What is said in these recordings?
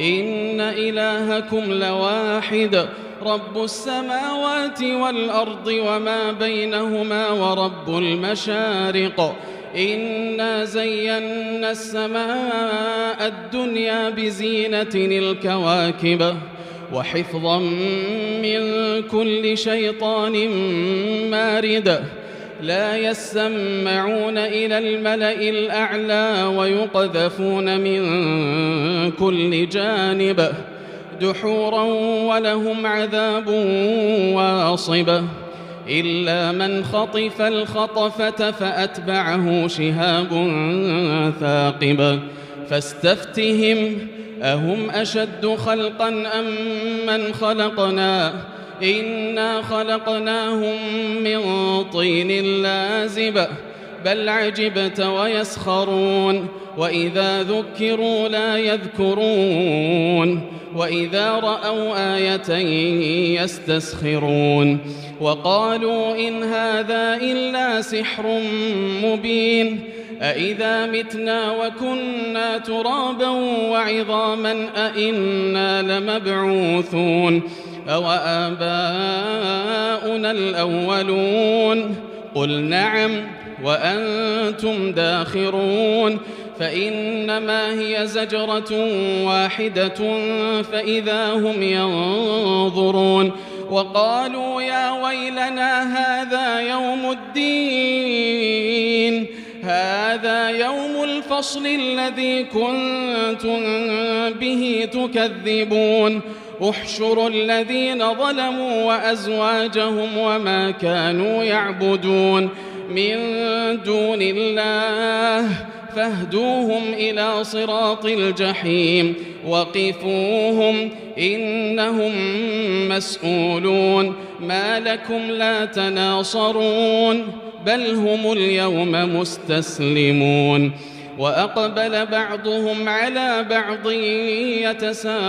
إن إلهكم لواحد رب السماوات والأرض وما بينهما ورب المشارق إنا زينا السماء الدنيا بزينة الكواكب وحفظا من كل شيطان مارد لا يسمعون إلى الملأ الأعلى ويقذفون من كل جانب دحورا ولهم عذاب واصب إلا من خطف الخطفة فأتبعه شهاب ثاقب فاستفتهم أهم أشد خلقا أم من خلقنا إنا خلقناهم من طين لازب بل عجبت ويسخرون وإذا ذكروا لا يذكرون وإذا رأوا آية يستسخرون وقالوا إن هذا إلا سحر مبين أإذا متنا وكنا ترابا وعظاما أإنا لمبعوثون أوآباؤنا الأولون قل نعم وأنتم داخرون فإنما هي زجرة واحدة فإذا هم ينظرون وقالوا يا ويلنا هذا يوم الفصل الذي كنتم به تكذبون احشروا الذين ظلموا وأزواجهم وما كانوا يعبدون من دون الله فاهدوهم إلى صراط الجحيم وقفوهم إنهم مسؤولون ما لكم لا تناصرون بل هم اليوم مستسلمون وأقبل بعضهم على بعض يتساءلون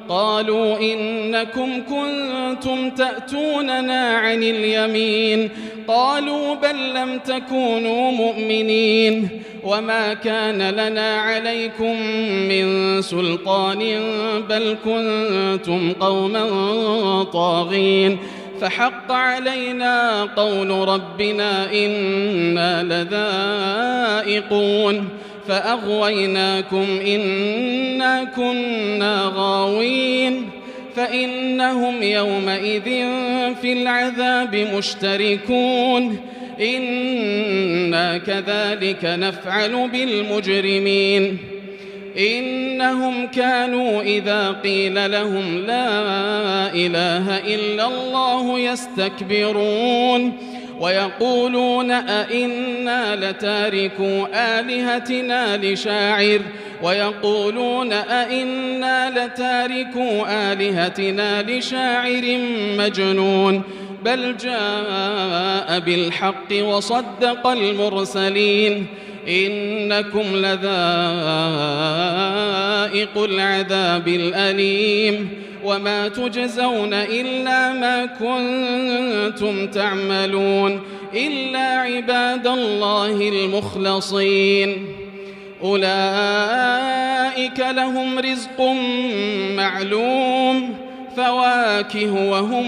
قالوا إنكم كنتم تأتوننا عن اليمين قالوا بل لم تكونوا مؤمنين وما كان لنا عليكم من سلطان بل كنتم قوما طاغين فحق علينا قول ربنا إنا لذائقون فأغويناكم إنا كنا غاوين فإنهم يومئذ في العذاب مشتركون إنا كذلك نفعل بالمجرمين إنهم كانوا إذا قيل لهم لا إله إلا الله يستكبرون ويقولون أئنا لتاركو آلهتنا لشاعر مجنون بل جاء بالحق وصدق المرسلين إنكم لذائق العذاب الأليم وما تجزون إلا ما كنتم تعملون إلا عباد الله المخلصين أولئك لهم رزق معلوم فواكه وهم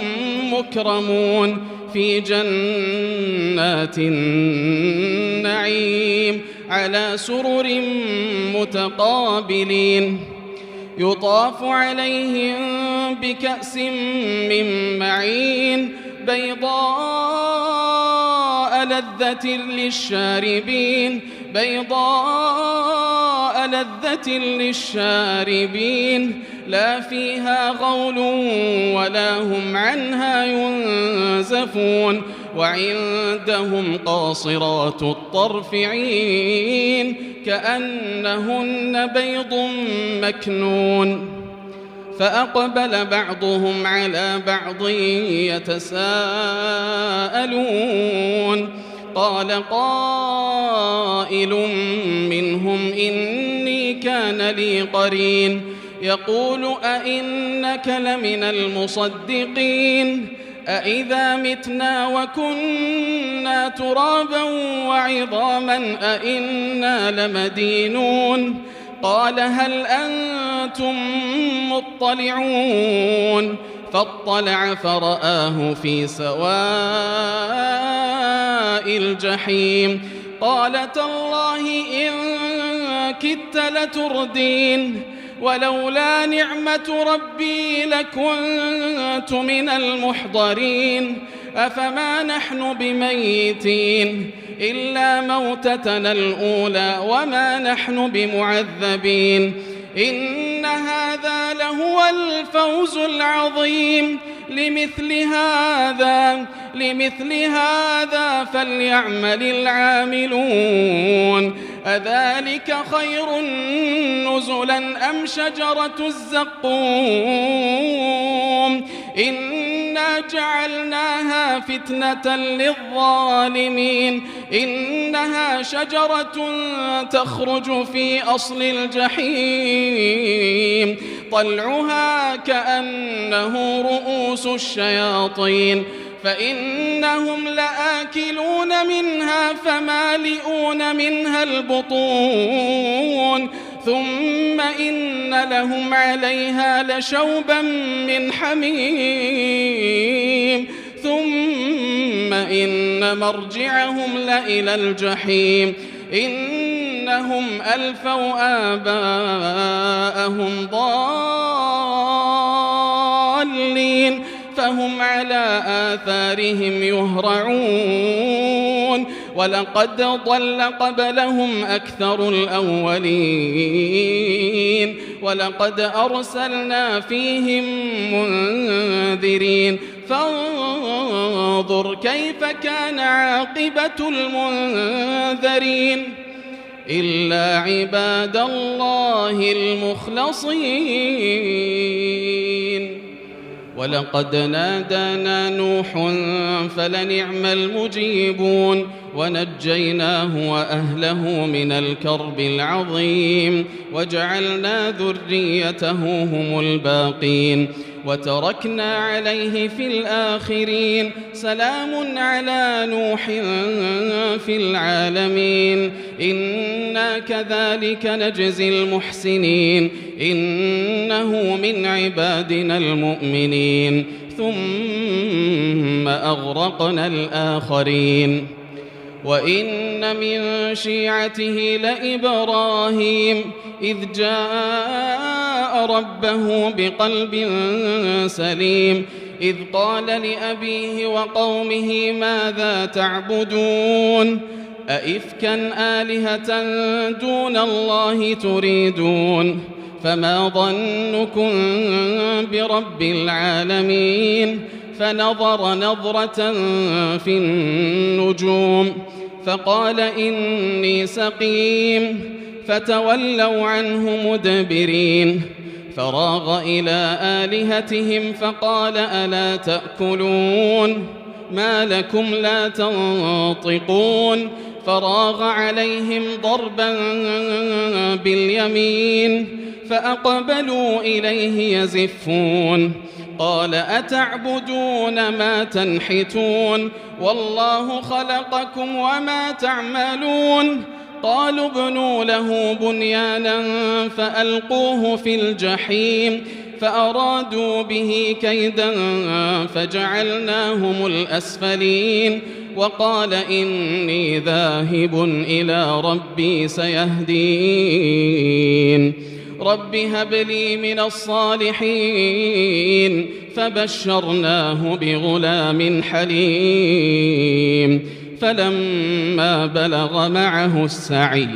مكرمون في جنات النعيم على سرر متقابلين يطاف عليهم بكأس من معين بيضاء لذة للشاربين لا فيها غول ولا هم عنها ينزفون وعندهم قاصرات الطرف عين كأنهن بيض مكنون فأقبل بعضهم على بعض يتساءلون قال قائل منهم إني كان لي قرين يقول أئنك لمن المصدقين أئذا متنا وكنا ترابا وعظاما أئنا لمدينون قال هل أنتم مطلعون فاطلع فرآه في سواء الجحيم قال تالله إن كدت لتردين ولولا نعمة ربي لكنت من المحضرين أفما نحن بميتين إلا موتتنا الأولى وما نحن بمعذبين إن هذا لهو الفوز العظيم لمثل هذا فليعمل العاملون أذلك خير نزلا أم شجرة الزقوم إنا جعلناها فتنة للظالمين إنها شجرة تخرج في أصل الجحيم طلعها كأنه رؤوس الشياطين فإنهم لآكلون منها فمالئون منها البطون ثم إن لهم عليها لشوبا من حميم ثم إن مرجعهم لإلى الجحيم إنهم ألفوا آباءهم ضالين فهم على آثارهم يهرعون ولقد ضل قبلهم أكثر الأولين ولقد أرسلنا فيهم منذرين فانظر كيف كان عاقبة المنذرين إلا عباد الله المخلصين ولقد نادانا نوح فلنعم المجيبون ونجيناه وأهله من الكرب العظيم وجعلنا ذريته هم الباقين وتركنا عليه في الآخرين سلام على نوح في العالمين إنا كذلك نجزي المحسنين إنه من عبادنا المؤمنين ثم أغرقنا الآخرين وإن من شيعته لإبراهيم إذ جاء ربه بقلب سليم إذ قال لأبيه وقومه ماذا تعبدون أئفكا آلهة دون الله تريدون فما ظنكم برب العالمين فنظر نظرة في النجوم فقال إني سقيم فتولوا عنه مدبرين فراغ إلى آلهتهم فقال ألا تأكلون ما لكم لا تنطقون فراغ عليهم ضربا باليمين فأقبلوا إليه يزفون قال أتعبدون ما تنحتون والله خلقكم وما تعملون قالوا ابنوا له بنيانا فألقوه في الجحيم فأرادوا به كيدا فجعلناهم الأسفلين وقال إني ذاهب إلى ربي سيهدين رب هب لي من الصالحين فبشرناه بغلام حليم فلما بلغ معه السعي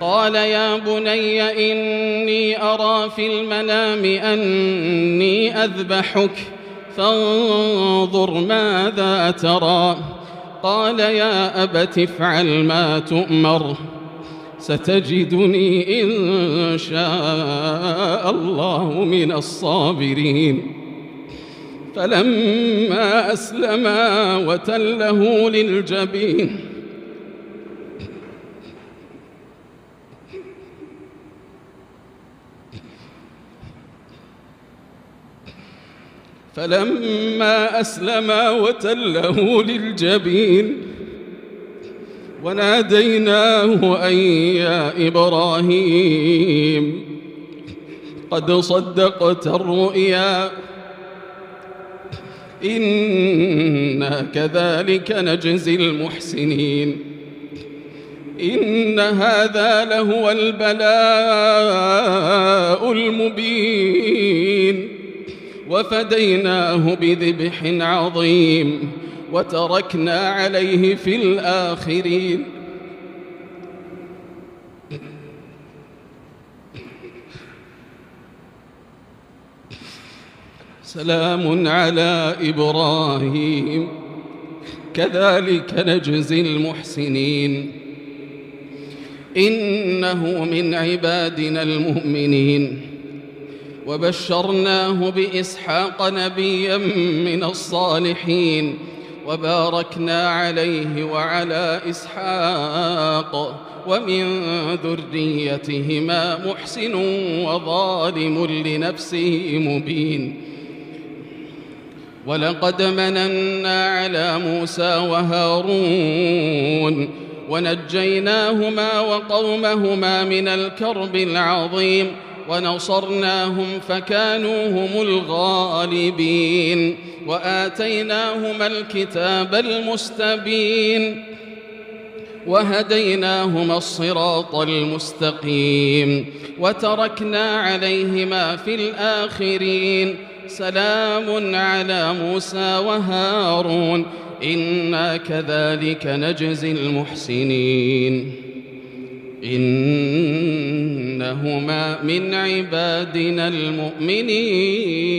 قال يا بني إني أرى في المنام أني أذبحك فانظر ماذا ترى قال يا أبت افعل ما تؤمر ستجدني إن شاء الله من الصابرين فلما أسلما وتله للجبين وناديناه أن يا إبراهيم قد صدقت الرؤيا إنا كذلك نجزي المحسنين إن هذا لهو البلاء المبين وفديناه بذبح عظيم وتركنا عليه في الآخرين سلام على إبراهيم كذلك نجزي المحسنين إنه من عبادنا المؤمنين وبشرناه بإسحاق نبيا من الصالحين وباركنا عليه وعلى إسحاق ومن ذريتهما محسن وظالم لنفسه مبين ولقد مننا على موسى وهارون ونجيناهما وقومهما من الكرب العظيم ونصرناهم فكانوا هم الغالبين وآتيناهما الكتاب المستبين وهديناهما الصراط المستقيم وتركنا عليهما في الآخرين سلام على موسى وهارون إنا كذلك نجزي المحسنين إنهما من عبادنا المؤمنين